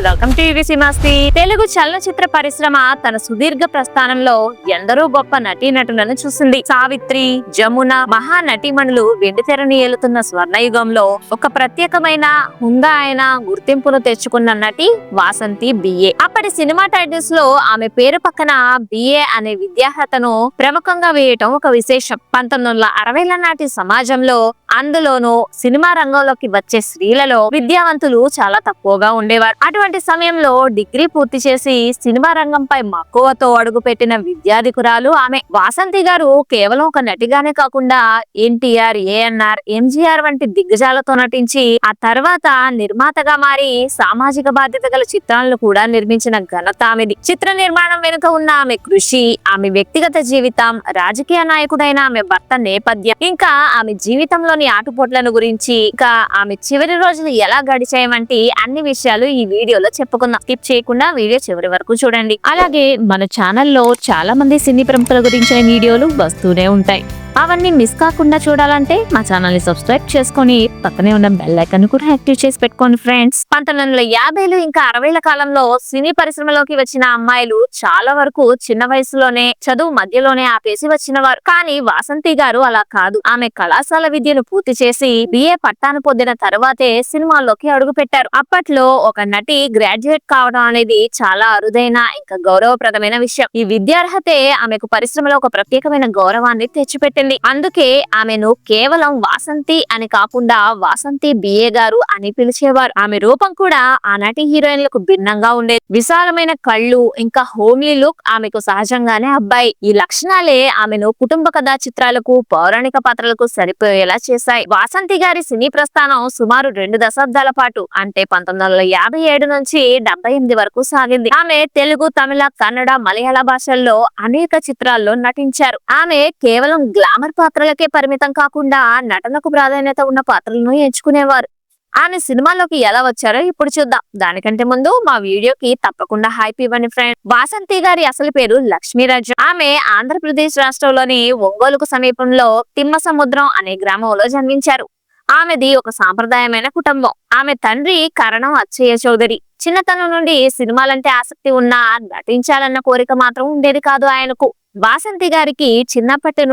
Welcome to UVC మస్తీ. తెలుగు చలనచిత్ర పరిశ్రమ తన సుదీర్ఘ ప్రస్థానంలో ఎందరో గొప్ప నటీనటులను చూసింది. సావిత్రి, జమున, మహా నటీమణులు వెండితెరని ఏలుతున్న స్వర్ణయుగంలో ఒక ప్రత్యేకమైన హుందా అయిన గుర్తింపును తెచ్చుకున్న నటి వాసంతి బిఏ. అప్పటి సినిమా టైటిల్స్ లో ఆమె పేరు పక్కన బిఏ అనే విద్యార్హతను ప్రముఖంగా వేయటం ఒక విశేషం. 1960ల నాటి సమాజంలో, అందులోనూ సినిమా రంగంలోకి వచ్చే స్త్రీలలో విద్యావంతులు చాలా తక్కువగా ఉండేవారు. అటువంటి సమయంలో డిగ్రీ పూర్తి చేసి సినిమా రంగంపై మక్కువతో అడుగుపెట్టిన విద్యాధికురాలు ఆమె. వాసంతి గారు కేవలం ఒక నటిగానే కాకుండా ఎన్టీఆర్, ఏఎన్ఆర్, ఎంజీఆర్ వంటి దిగ్గజాలతో నటించి ఆ తర్వాత నిర్మాతగా మారి సామాజిక బాధ్యత గల చిత్రాలను కూడా నిర్మించిన ఘనత ఆమెది. చిత్ర నిర్మాణం వెనుక ఉన్న ఆమె కృషి, ఆమె వ్యక్తిగత జీవితం, రాజకీయ నాయకుడైన ఆమె భర్త నేపథ్యం, ఇంకా ఆమె జీవితంలోని ఆటుపోట్లను గురించి, ఇంకా ఆమె చివరి రోజులు ఎలా గడిచాయి వంటి అన్ని విషయాలు ఈ వీడియోలో చెప్పుకుందాం. స్కిప్ చేయకుండా వీడియో చివరి వరకు చూడండి. అలాగే మన ఛానల్లో చాలా మంది సినీ ప్రముఖుల గురించిన వీడియోలు వస్తూనే ఉంటాయి. అవన్నీ మిస్ కాకుండా చూడాలంటే మా ఛానల్ ని సబ్స్క్రైబ్ చేసుకొని పక్కనే ఉన్న బెల్ ఐకాన్ కూడా యాక్టివ్ చేసి పెట్టుకోండి ఫ్రెండ్స్. 1950లు ఇంకా 60ల కాలంలో సినీ పరిశ్రమలోకి వచ్చిన అమ్మాయిలు చాలా వరకు చిన్న వయసులోనే చదువు మధ్యలోనే ఆపేసి వచ్చినవారు. కానీ వాసంతి గారు అలా కాదు. ఆమె కళాశాల విద్యను పూర్తి చేసి బిఏ పట్టాను పొందిన తర్వాతే సినిమాల్లోకి అడుగు పెట్టారు. అప్పట్లో ఒక నటి గ్రాడ్యుయేట్ కావడం అనేది చాలా అరుదైన ఇంకా గౌరవప్రదమైన విషయం. ఈ విద్యార్హతే ఆమెకు పరిశ్రమలో ఒక ప్రత్యేకమైన గౌరవాన్ని తెచ్చిపెట్టింది. అందుకే ఆమెను కేవలం వాసంతి అని కాకుండా వాసంతి బిఏ గారు అని పిలిచేవారు. ఆమె రూపం కూడా ఆనాటి హీరోయిన్లకు భిన్నంగా ఉండేది. విశాలమైన కళ్ళు ఇంకా హోమ్లీ లుక్ ఆమెకు సహజంగానే అబ్బాయి. ఈ లక్షణాలే ఆమెను కుటుంబ కథా చిత్రాలకు, పౌరాణిక పాత్రలకు సరిపోయేలా చేశాయి. వాసంతి గారి సినీ ప్రస్థానం సుమారు 2 దశాబ్దాల పాటు, అంటే 1957 నుంచి 78 వరకు సాగింది. ఆమె తెలుగు, తమిళ, కన్నడ, మలయాళ భాషల్లో అనేక చిత్రాల్లో నటించారు. ఆమె కేవలం గ్లామర్ పాత్రలకే పరిమితం కాకుండా నటనకు ప్రాధాన్యత ఉన్న పాత్రలను ఎంచుకునేవారు. ఆమె సినిమాలోకి ఎలా వచ్చారో ఇప్పుడు చూద్దాం. దానికంటే ముందు మా వీడియోకి తప్పకుండా హైప్ ఇవ్వండి ఫ్రెండ్. వాసంతి గారి అసలు పేరు లక్ష్మీరాజు. ఆమె ఆంధ్రప్రదేశ్ రాష్ట్రంలోని ఒంగోలుకు సమీపంలో తిమ్మసముద్రం అనే గ్రామంలో జన్మించారు. ఆమెది ఒక సాంప్రదాయమైన కుటుంబం. ఆమె తండ్రి కరణం అచ్చయ్య చౌదరి. చిన్నతనం నుండి సినిమాలంటే ఆసక్తి ఉన్నా నటించాలన్న కోరిక మాత్రం ఉండేది కాదు ఆయనకు. వాసంతి గారికి చిన్నప్పటి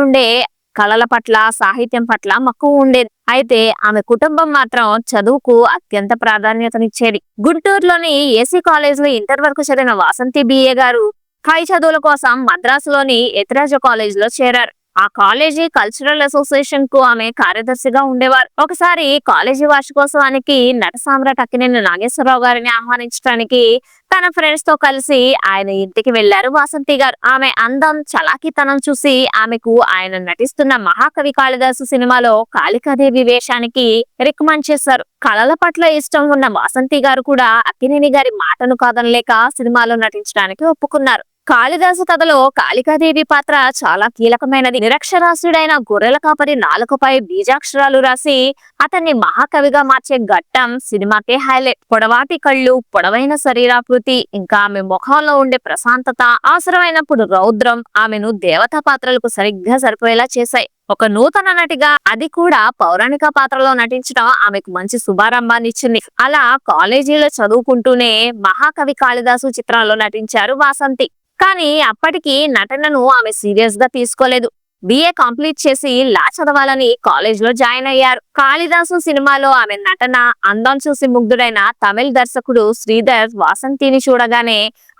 నుండే కళల పట్ల, సాహిత్యం పట్ల మక్కువ ఉండేది. అయితే ఆమె కుటుంబం మాత్రం చదువుకు అత్యంత ప్రాధాన్యతనిచ్చేది. గుంటూరులోని ఏసీ కాలేజ్ లో ఇంటర్ వరకు చదివిన వాసంతి బిఏ గారు పై చదువుల కోసం మద్రాసులోని యతిరాజ కాలేజ్ లో చేరారు. ఆ కాలేజీ కల్చరల్ అసోసియేషన్ కు ఆమె కార్యదర్శిగా ఉండేవారు. ఒకసారి కాలేజీ వార్షికోత్సవానికి నట సామ్రాట్ అక్కినేని నాగేశ్వరరావు గారిని ఆహ్వానించడానికి తన ఫ్రెండ్స్ తో కలిసి ఆయన ఇంటికి వెళ్లారు వాసంతి గారు. ఆమె అందం, చలాకీతనం చూసి ఆమెకు ఆయన నటిస్తున్న మహాకవి కాళిదాసు సినిమాలో కాళికాదేవి వేషానికి రికమెండ్ చేశారు. కళల పట్ల ఇష్టం ఉన్న వాసంతి గారు కూడా అక్కినేని గారి మాటను కాదనలేక సినిమాలో నటించడానికి ఒప్పుకున్నారు. కాళిదాసు కథలో కాళికాదేవి పాత్ర చాలా కీలకమైనది. నిరక్షరాస్యుడైన గొర్రెల కాపరి నాలుకపై బీజాక్షరాలు రాసి అతన్ని మహాకవిగా మార్చే ఘట్టం సినిమాకే హైలైట్. పొడవాటి కళ్ళు, పొడవైన శరీరాకృతి, ఇంకా ఆమె ముఖంలో ఉండే ప్రశాంతత, అవసరమైనప్పుడు రౌద్రం ఆమెను దేవతా పాత్రలకు సరిగ్గా సరిపోయేలా చేశాయి. ఒక నూతన నటిగా, అది కూడా పౌరాణిక పాత్రలో నటించడం ఆమెకు మంచి శుభారంభాన్ని ఇచ్చింది. అలా కాలేజీలో చదువుకుంటూనే మహాకవి కాళిదాసు చిత్రంలో నటించారు వాసంతి. కానీ అప్పటికి నటనను ఆమె సీరియస్ గా తీసుకోలేదు. బిఏ కంప్లీట్ చేసి లా చదవాలని కాలేజ్ లో జాయిన్ అయ్యారు. కాళిదాసు సినిమాలో ఆమె నటన, అందం చూసి ముగ్ధుడైన తమిళ దర్శకుడు శ్రీధర్ వాసంతిని చూడగానే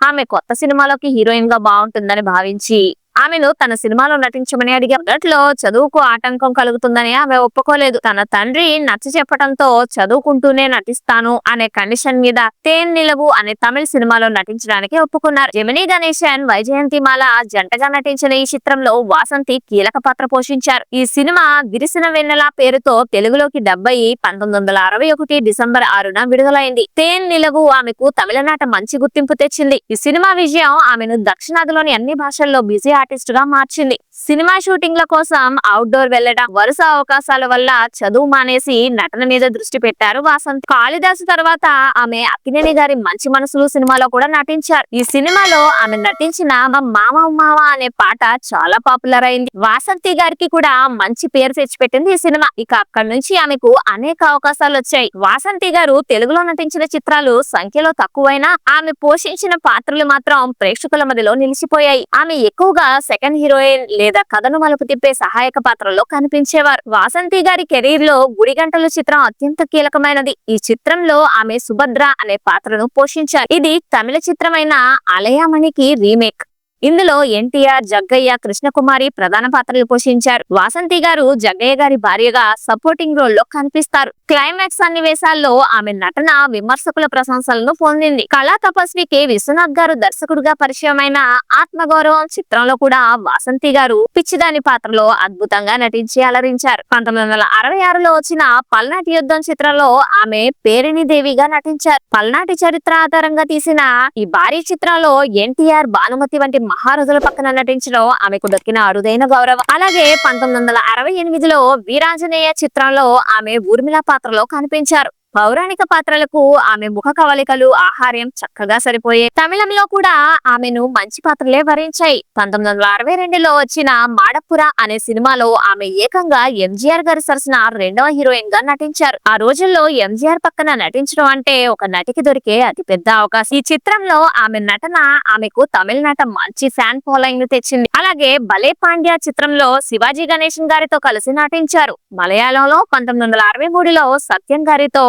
ఆమె కొత్త సినిమాలోకి హీరోయిన్ గా బాగుంటుందని భావించి ఆమెను తన సినిమాలో నటించమని అడిగారు. మొదట్లో చదువుకు ఆటంకం కలుగుతుందని ఆమె ఒప్పుకోలేదు. తన తండ్రి నచ్చ చెప్పడంతో చదువుకుంటూనే నటిస్తాను అనే కండిషన్ మీద తేన్ నిలవు అనే తమిళ సినిమాలో నటించడానికి ఒప్పుకున్నారు. జెమినీ గణేశన్, వైజయంతిమాల జంటగా నటించిన ఈ చిత్రంలో వాసంతి కీలక పాత్ర పోషించారు. ఈ సినిమా విరిసిన వెన్నెల పేరుతో తెలుగులోకి డబ్ అయి 1961 డిసెంబర్ 6న విడుదలైంది. తేన్ నిలవు ఆమెకు తమిళనాట మంచి గుర్తింపు తెచ్చింది. ఈ సినిమా విజయం ఆమెను దక్షిణాదిలోని అన్ని భాషల్లో బిజీ ఆర్టిస్ట్ గా మార్చింది. సినిమా షూటింగ్ల కోసం అవుట్డోర్ వెళ్లడం, వరుస అవకాశాల వల్ల చదువు మానేసి నటన మీద దృష్టి పెట్టారు వాసంతి. కాళిదాసు తర్వాత ఆమె అక్కినేని గారి మంచి మనసులు సినిమాలో కూడా నటించారు. ఈ సినిమాలో ఆమె నటించిన మామ మామ అనే పాట చాలా పాపులర్ అయింది. వాసంతి గారికి కూడా మంచి పేరు తెచ్చిపెట్టింది ఈ సినిమా. ఇక అక్కడి నుంచి ఆమెకు అనేక అవకాశాలు వచ్చాయి. వాసంతి గారు తెలుగులో నటించిన చిత్రాలు సంఖ్యలో తక్కువైనా ఆమె పోషించిన పాత్రలు మాత్రం ప్రేక్షకుల మధ్యలో నిలిచిపోయాయి. ఆమె ఎక్కువగా సెకండ్ హీరోయిన్ లేదా కథను మలుపు తిప్పే సహాయక పాత్రల్లో కనిపించేవారు. వాసంతి గారి కెరీర్ లో గుడిగంటలు చిత్రం అత్యంత కీలకమైనది. ఈ చిత్రంలో ఆమె సుభద్ర అనే పాత్రను పోషించారు. ఇది తమిళ చిత్రమైన అలయామణికి రీమేక్. ఇందులో ఎన్టీఆర్, జగ్గయ్య, కృష్ణకుమారి ప్రధాన పాత్రలు పోషించారు. వాసంతి గారు జగ్గయ్య గారి భార్యగా సపోర్టింగ్ రోల్ లో కనిపిస్తారు. క్లైమాక్స్ సన్నివేశాల్లో ఆమె నటన విమర్శకుల ప్రశంసలను పొందింది. కళా తపస్వి కె విశ్వనాథ్ గారు దర్శకుడిగా పరిచయమైన ఆత్మగౌరవం చిత్రంలో కూడా వాసంతి గారు పిచ్చిదాని పాత్రలో అద్భుతంగా నటించి అలరించారు. 1966లో వచ్చిన పల్నాటి యుద్ధం చిత్రంలో ఆమె పేరిణి దేవిగా నటించారు. పల్నాటి చరిత్ర ఆధారంగా తీసిన ఈ భారీ చిత్రంలో ఎన్టీఆర్, భానుమతి వంటి మహారథుల పక్కన నటించడం ఆమెకు దక్కిన అరుదైన గౌరవం. అలాగే 1968లో వీరాంజనేయ చిత్రంలో ఆమె ఊర్మిళ పాత్రలో కనిపించారు. పౌరాణిక పాత్రలకు ఆమె ముఖ కవలికలు, ఆహార్యం చక్కగా సరిపోయాయి. తమిళంలో కూడా ఆమెను మంచి పాత్రలే వరించాయి. 1962లో వచ్చిన మాడపుర అనే సినిమాలో ఆమె ఏకంగా ఎంజీఆర్ గారి సరసన రెండవ హీరోయిన్ గా నటించారు. ఆ రోజుల్లో ఎంజీఆర్ పక్కన నటించడం అంటే ఒక నటికి దొరికే అతి పెద్ద అవకాశం. ఈ చిత్రంలో ఆమె నటన ఆమెకు తమిళనాట మంచి ఫ్యాన్ ఫాలోయింగ్ ను తెచ్చింది. అలాగే భలే పాండ్యా చిత్రంలో శివాజీ గణేశన్ గారితో కలిసి నటించారు. మలయాళంలో 1963లో సత్యం గారితో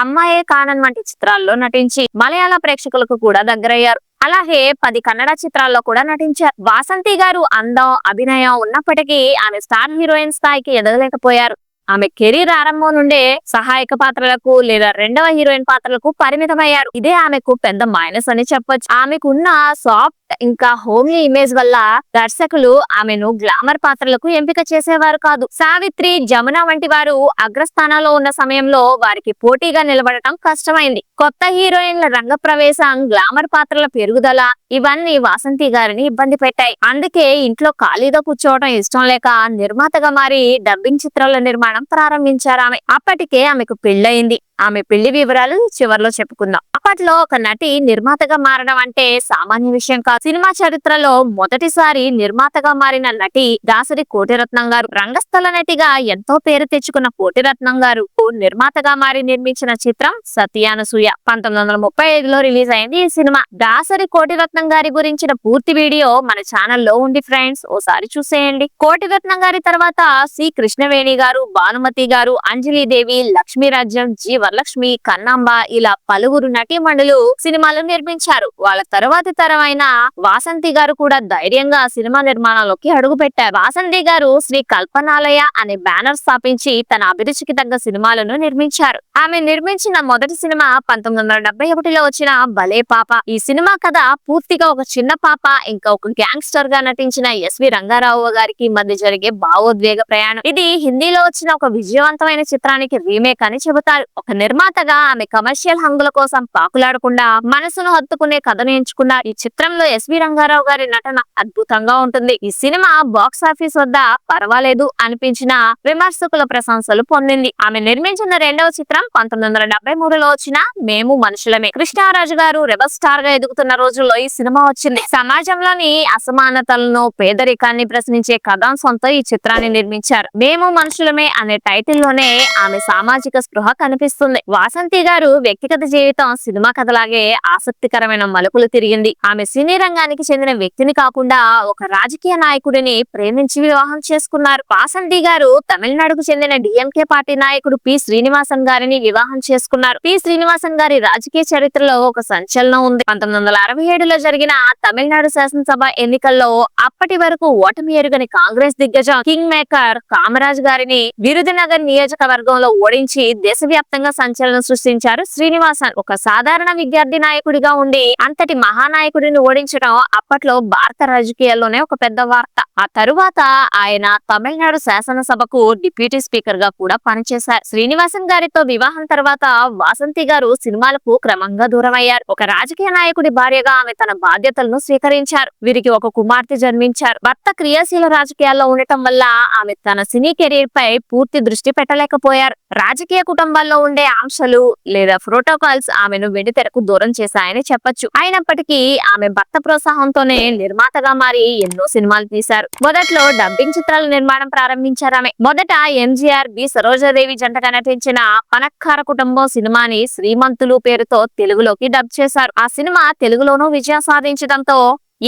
అమ్మాయే కానన్ వంటి చిత్రాల్లో నటించి మలయాళ ప్రేక్షకులకు కూడా దగ్గరయ్యారు. అలాగే 10 కన్నడ చిత్రాల్లో కూడా నటించారు. వాసంతి గారు అందం, అభినయం ఉన్నప్పటికీ ఆమె స్టార్ హీరోయిన్ స్థాయికి ఎదగలేకపోయారు. ఆమె కెరీర్ ఆరంభం నుండే సహాయక పాత్రలకు లేదా రెండవ హీరోయిన్ పాత్రలకు పరిమితమయ్యారు. ఇదే ఆమెకు పెద్ద మైనస్ అని చెప్పొచ్చు. ఆమెకున్న సాఫ్ట్ ఇంకా హోమ్లీ ఇమేజ్ వల్ల దర్శకులు ఆమెను గ్లామర్ పాత్రలకు ఎంపిక చేసేవారు కాదు. సావిత్రి, జమున వంటి వారు అగ్రస్థానంలో ఉన్న సమయంలో వారికి పోటీగా నిలబడటం కష్టమైంది. కొత్త హీరోయిన్ల రంగ ప్రవేశం, గ్లామర్ పాత్రల పెరుగుదల ఇవన్నీ వాసంతి గారిని ఇబ్బంది పెట్టాయి. అందుకే ఇంట్లో ఖాళీగా కూర్చోవడం ఇష్టం లేక నిర్మాతగా మారి డబ్బింగ్ చిత్రాల నిర్మాణం ప్రారంభించారు ఆమె. అప్పటికే ఆమెకు పెళ్లయింది. ఆమె పెళ్లి వివరాలు చివర్లో చెప్పుకుందాం. అప్పట్లో ఒక నటి నిర్మాతగా మారడం అంటే సామాన్య విషయం కాదు. సినిమా చరిత్రలో మొదటిసారి నిర్మాతగా మారిన నటి దాసరి కోటిరత్నం గారు. రంగస్థల నటిగా ఎంతో పేరు తెచ్చుకున్న కోటిరత్నం గారు నిర్మాతగా మారి నిర్మించిన చిత్రం సత్యానసూయ. 1935లో రిలీజ్ అయింది ఈ సినిమా. దాసరి కోటిరత్నం గారి గురించిన పూర్తి వీడియో మన ఛానల్లో ఉంది ఫ్రెండ్స్, ఓసారి చూసేయండి. కోటిరత్నం గారి తర్వాత సి కృష్ణవేణి గారు, భానుమతి గారు, అంజలిదేవి, లక్ష్మీరాజ్యం, జి వరలక్ష్మి, కన్నాంబ ఇలా పలువురు నటీమణులు సినిమాలు నిర్మించారు. వాళ్ళ తరువాతి తరమైన వాసంతి గారు కూడా ధైర్యంగా సినిమా నిర్మాణంలోకి అడుగు పెట్టారు. వాసంతి గారు శ్రీ కల్పనాలయ అనే బ్యానర్ స్థాపించి తన అభిరుచికి తగ్గ సినిమాలను నిర్మించారు. ఆమె నిర్మించిన మొదటి సినిమా 1971లో వచ్చిన భలే పాప. ఈ సినిమా కథ పూర్తిగా ఒక చిన్న పాప ఇంకా ఒక గ్యాంగ్స్టర్ గా నటించిన ఎస్వి రంగారావు గారికి మధ్య జరిగే భావోద్వేగ ప్రయాణం. ఇది హిందీలో వచ్చిన ఒక విజయవంతమైన చిత్రానికి రీమేక్ అని చెబుతారు. ఒక నిర్మాతగా ఆమె కమర్షియల్ హంగుల కోసం పాకులాడకుండా మనసును హత్తుకునే కథను ఎంచుకున్న ఈ చిత్రంలో ఎస్వి రంగారావు గారి నటన అద్భుతంగా ఉంటుంది. ఈ సినిమా బాక్స్ ఆఫీస్ వద్ద పర్వాలేదు అనిపించిన విమర్శకుల ప్రశంసలు పొందింది. ఆమె నిర్మించిన రెండవ చిత్రం 1973లో వచ్చిన మేము మనుషులమే. కృష్ణరాజు గారు రెబల్ స్టార్ గా ఎదుగుతున్న రోజుల్లో ఈ సినిమా వచ్చింది. సమాజంలోని అసమానతలను, పేదరికాన్ని ప్రశ్నించే కథాంశంతో ఈ చిత్రాన్ని నిర్మించారు. మేము మనుషులమే అనే టైటిల్ లోనే ఆమె సామాజిక స్పృహ కనిపిస్తుంది. వాసంతి గారు వ్యక్తిగత జీవితం సినిమా కథలాగే ఆసక్తికరమైన మలుపులు తిరిగింది. ఆమె సినీ రంగానికి చెందిన వ్యక్తిని కాకుండా ఒక రాజకీయ నాయకుడిని ప్రేమించి వివాహం చేసుకున్నారు. వాసంతి గారు తమిళనాడుకు చెందిన డిఎంకే పార్టీ నాయకుడు పి శ్రీనివాసన్ గారిని వివాహం చేసుకున్నారు. పి శ్రీనివాసన్ గారి రాజకీయ చరిత్రలో ఒక సంచలనం ఉంది. 1967లో జరిగిన తమిళనాడు శాసనసభ ఎన్నికల్లో అప్పటి వరకు ఓటమి ఎరుగని కాంగ్రెస్ దిగ్గజం కింగ్ మేకర్ కామరాజ్ గారిని విరుదునగర్ నియోజకవర్గంలో ఓడించి దేశవ్యాప్తంగా సంచలనం సృష్టించారు శ్రీనివాసన్. ఒక సాధారణ విద్యార్థి నాయకుడిగా ఉండి అంతటి మహానాయకుడిని ఓడించడం అప్పట్లో భారత రాజకీయాల్లోనే ఒక పెద్ద వార్త. ఆ తరువాత ఆయన తమిళనాడు శాసనసభకు డిప్యూటీ స్పీకర్ గా కూడా పనిచేశారు. శ్రీనివాసన్ గారితో వివాహం తర్వాత వాసంతి గారు సినిమాలకు క్రమంగా దూరమయ్యారు. ఒక రాజకీయ నాయకుడి భార్యగా ఆమె తన బాధ్యతలను స్వీకరించారు. వీరికి ఒక కుమార్తె జన్మించారు. భర్త క్రియాశీల రాజకీయాల్లో ఉండటం వల్ల ఆమె తన సినీ కెరీర్ పై పూర్తి దృష్టి పెట్టలేకపోయారు. రాజకీయ కుటుంబాల్లో ఉండే ఆంక్షలు లేదా ప్రోటోకాల్స్ ఆమెను వెండితెరకు దూరం చేశాయని చెప్పొచ్చు. అయినప్పటికీ ఆమె భర్త ప్రోత్సాహంతోనే నిర్మాతగా మారి ఎన్నో సినిమాలు తీశారు. మొదట్లో డబ్బింగ్ చిత్రాల నిర్మాణం ప్రారంభించారు ఆమె. మొదట ఎంజీఆర్ బి సరోజాదేవి జంటగా నటించిన పనక్కార కుటుంబం సినిమాని శ్రీమంతులు పేరుతో తెలుగులోకి డబ్ చేశారు. ఆ సినిమా తెలుగులోనూ విజయం సాధించడంతో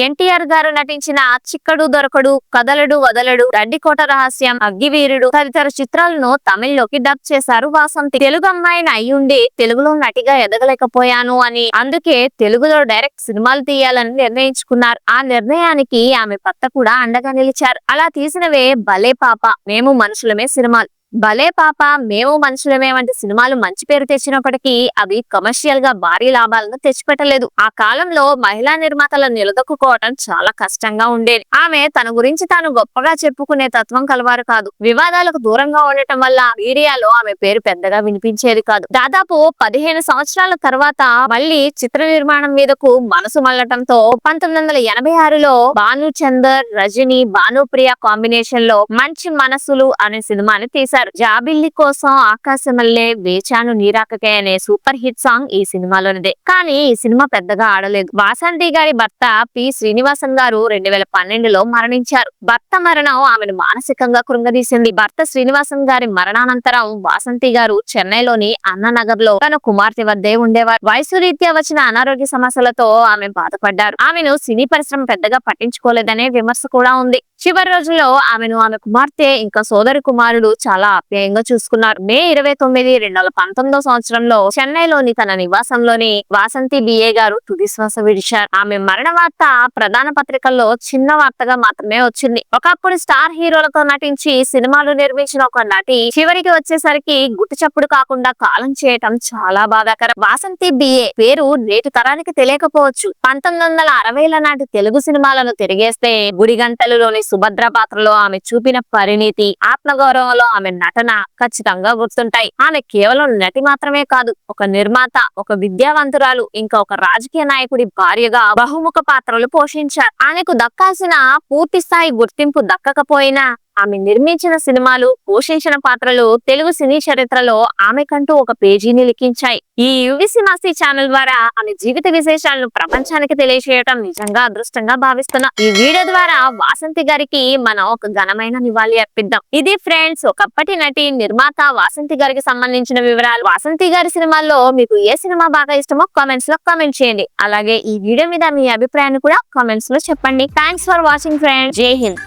ఎన్టీఆర్ గారు నటించిన చిక్కడు దొరకడు, కదలడు వదలడు, గడ్డికోట రహస్యం, అగ్గివీరుడు తదితర చిత్రాలను తమిళ్లోకి డబ్ చేశారు వాసంతి. తెలుగు అమ్మాయిని అయ్యుండి తెలుగులో నటిగా ఎదగలేకపోయాను అని, అందుకే తెలుగులో డైరెక్ట్ సినిమాలు తీయాలని నిర్ణయించుకున్నారు. ఆ నిర్ణయానికి ఆమె భర్త కూడా అండగా నిలిచారు. అలా తీసినవే భలే పాప, మేము మనుషులమే సినిమాలు. భలే పాప, మేము మనుషులమే వంటి సినిమాలు మంచి పేరు తెచ్చినప్పటికీ అవి కమర్షియల్ గా భారీ లాభాలను తెచ్చిపెట్టలేదు. ఆ కాలంలో మహిళా నిర్మాతలను నిలదొక్కుకోవటం చాలా కష్టంగా ఉండేది. ఆమె తన గురించి తాను గొప్పగా చెప్పుకునే తత్వం కలవారు కాదు. వివాదాలకు దూరంగా ఉండటం వల్ల మీడియాలో ఆమె పేరు పెద్దగా వినిపించేది కాదు. దాదాపు 15 సంవత్సరాల తర్వాత మళ్లీ చిత్ర నిర్మాణం మీదకు మనసు మళ్లటంతో 1986లో భానుచందర్, రజని, భానుప్రియ కాంబినేషన్ లో మంచి మనసులు అనే సినిమాని తీశారు. జాబిల్లి కోసం ఆకాశమల్లే, వేచాను నీరాకకే అనే సూపర్ హిట్ సాంగ్ ఈ సినిమాలోనిదే. కానీ ఈ సినిమా పెద్దగా ఆడలేదు. వాసంతి గారి భర్త పి శ్రీనివాసన్ గారు 2012లో మరణించారు. భర్త మరణం ఆమెను మానసికంగా కృంగదీసింది. భర్త శ్రీనివాసన్ గారి మరణానంతరం వాసంతి గారు చెన్నైలోని అన్నానగర్ లో తన కుమార్తె వద్దే ఉండేవారు. వయసు రీత్యా వచ్చిన అనారోగ్య సమస్యలతో ఆమె బాధపడ్డారు. ఆమెను సినీ పరిశ్రమ పెద్దగా పట్టించుకోలేదనే విమర్శ కూడా ఉంది. చివరి రోజుల్లో ఆమెను ఆమె కుమార్తె ఇంకా సోదరి కుమారుడు చాలా ఆప్యాయంగా చూసుకున్నారు. మే 29, 2019 సంవత్సరంలో చెన్నైలోని తన నివాసంలోని వాసంతి బిఏ గారు తుది శ్వాస విడిచారు. ఆమె మరణ వార్త ప్రధాన పత్రికల్లో చిన్న వార్తగా మాత్రమే వచ్చింది. ఒకప్పుడు స్టార్ హీరోలతో నటించి సినిమాలు నిర్మించిన ఒక నటి చివరికి వచ్చేసరికి గుట్టు చప్పుడు కాకుండా కాలం చేయటం చాలా బాధాకరం. వాసంతి బిఏ పేరు నేటి తరానికి తెలియకపోవచ్చు. 1960ల నాటి తెలుగు సినిమాలను తిరిగేస్తే గుడిగంటలులోని సుభద్ర పాత్రలో ఆమె చూపిన పరిణితి, ఆత్మగౌరవంలో ఆమె నటన ఖచ్చితంగా గుర్తుంటాయి. ఆమె కేవలం నటి మాత్రమే కాదు, ఒక నిర్మాత, ఒక విద్యావంతురాలు, ఇంకా ఒక రాజకీయ నాయకుడి భార్యగా బహుముఖ పాత్రలు పోషించారు. ఆమెకు దక్కాల్సిన పూర్తి స్థాయి గుర్తింపు దక్కకపోయినా ఆమె నిర్మించిన సినిమాలు, పోషించిన పాత్రలు తెలుగు సినీ చరిత్రలో ఆమెకంటూ ఒక పేజీని లిఖించాయి. ఈ యువిసి మాసి ఛానల్ ద్వారా ఆమె జీవిత విశేషాలను ప్రపంచానికి తెలియజేయడం నిజంగా అదృష్టంగా భావిస్తున్నా. ఈ వీడియో ద్వారా వాసంతి గారికి మనం ఒక ఘనమైన నివాళి అర్పిద్దాం. ఇది ఫ్రెండ్స్, ఒకప్పటి నటి నిర్మాత వాసంతి గారికి సంబంధించిన వివరాలు. వాసంతి గారి సినిమాల్లో మీకు ఏ సినిమా బాగా ఇష్టమో కామెంట్స్ లో కామెంట్ చేయండి. అలాగే ఈ వీడియో మీద మీ అభిప్రాయాన్ని కూడా కామెంట్స్ లో చెప్పండి. Thanks for watching friends. జై హింద్.